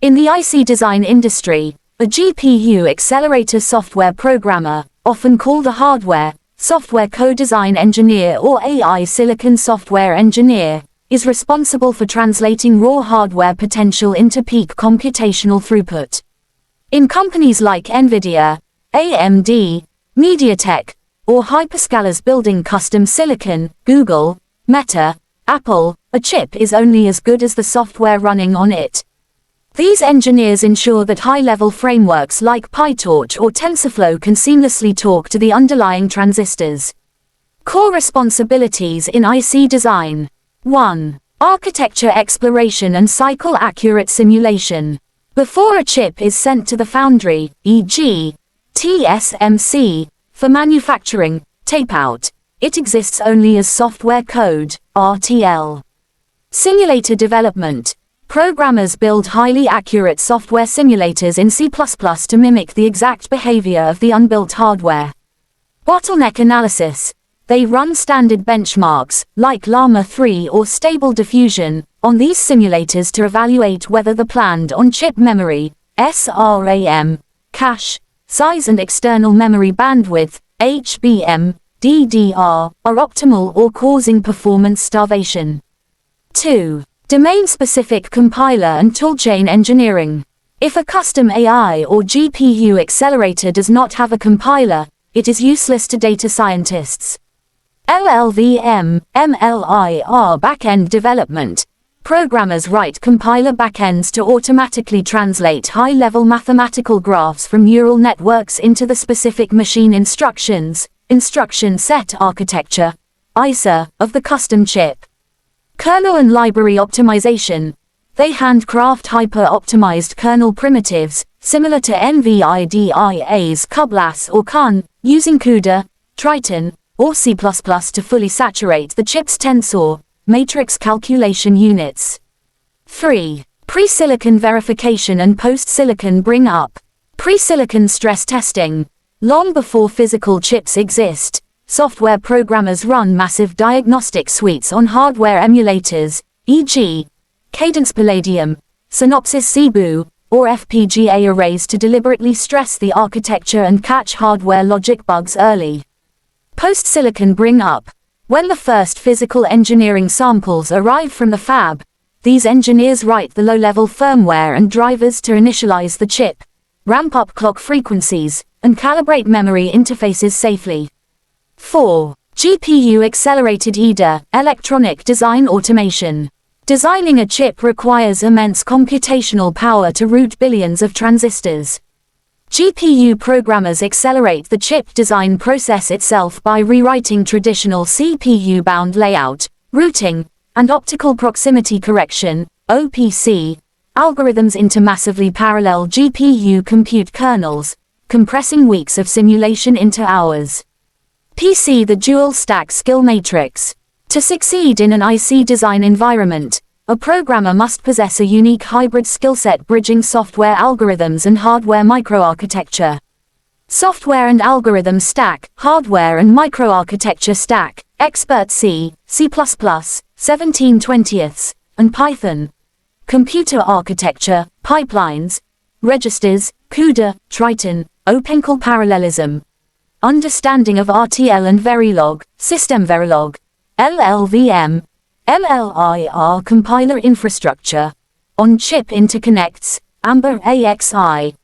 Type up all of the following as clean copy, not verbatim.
In the IC design industry, a GPU accelerator software programmer, often called a hardware, software co-design engineer or AI silicon software engineer, is responsible for translating raw hardware potential into peak computational throughput. In companies like NVIDIA, AMD, MediaTek, or hyperscalers building custom silicon, Google, Meta, Apple, a chip is only as good as the software running on it. These engineers ensure that high-level frameworks like PyTorch or TensorFlow can seamlessly talk to the underlying transistors. Core responsibilities in IC design. 1. Architecture exploration and cycle-accurate simulation. Before a chip is sent to the foundry, e.g., TSMC, for manufacturing, tape-out, it exists only as software code, RTL. Simulator development. Programmers build highly accurate software simulators in C++ to mimic the exact behavior of the unbuilt hardware. Bottleneck analysis. They run standard benchmarks, like Llama 3 or Stable Diffusion, on these simulators to evaluate whether the planned on-chip memory, SRAM, cache, size and external memory bandwidth, HBM, DDR, are optimal or causing performance starvation. 2. Domain-specific compiler and toolchain engineering. If a custom AI or GPU accelerator does not have a compiler, it is useless to data scientists. LLVM, MLIR backend development. Programmers write compiler backends to automatically translate high-level mathematical graphs from neural networks into the specific machine instructions, instruction set architecture, ISA, of the custom chip. Kernel and library optimization. They handcraft hyper-optimized kernel primitives, similar to NVIDIA's Cublas or Kun, using CUDA, Triton, or C++ to fully saturate the chip's tensor, matrix calculation units. 3. Pre-silicon verification and post-silicon bring-up. Pre-silicon stress testing. Long before physical chips exist, software programmers run massive diagnostic suites on hardware emulators, e.g., Cadence Palladium, Synopsys Cebu, or FPGA arrays to deliberately stress the architecture and catch hardware logic bugs early. Post-silicon bring-up. When the first physical engineering samples arrive from the fab, these engineers write the low-level firmware and drivers to initialize the chip, ramp up clock frequencies, and calibrate memory interfaces safely. 4. GPU accelerated EDA, electronic design automation. Designing a chip requires immense computational power to route billions of transistors. GPU programmers accelerate the chip design process itself by rewriting traditional CPU-bound layout, routing, and optical proximity correction, OPC, algorithms into massively parallel GPU compute kernels, compressing weeks of simulation into hours. PC the dual stack skill matrix. To succeed in an IC design environment, a programmer must possess a unique hybrid skillset bridging software algorithms and hardware microarchitecture. Software and algorithm stack, hardware and microarchitecture stack, expert C, C++, 17/20, and Python. Computer architecture, pipelines, registers, CUDA, Triton, OpenCL parallelism. Understanding of RTL and Verilog, System Verilog, LLVM, MLIR compiler infrastructure, on-chip interconnects, AMBER AXI,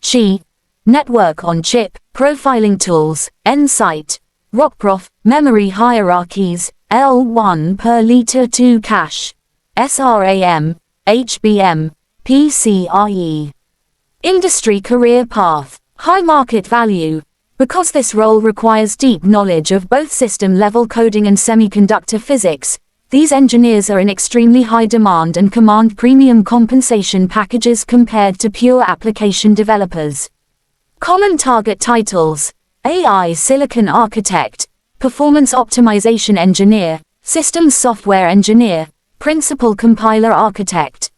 Qi, network on-chip, profiling tools, NSIGHT, ROCprof, memory hierarchies, L1 per liter 2 cache, SRAM, HBM, PCIe. Industry career path, high market value. Because this role requires deep knowledge of both system-level coding and semiconductor physics, these engineers are in extremely high demand and command premium compensation packages compared to pure application developers. Common target titles: AI Silicon Architect, Performance Optimization Engineer, Systems Software Engineer, Principal Compiler Architect.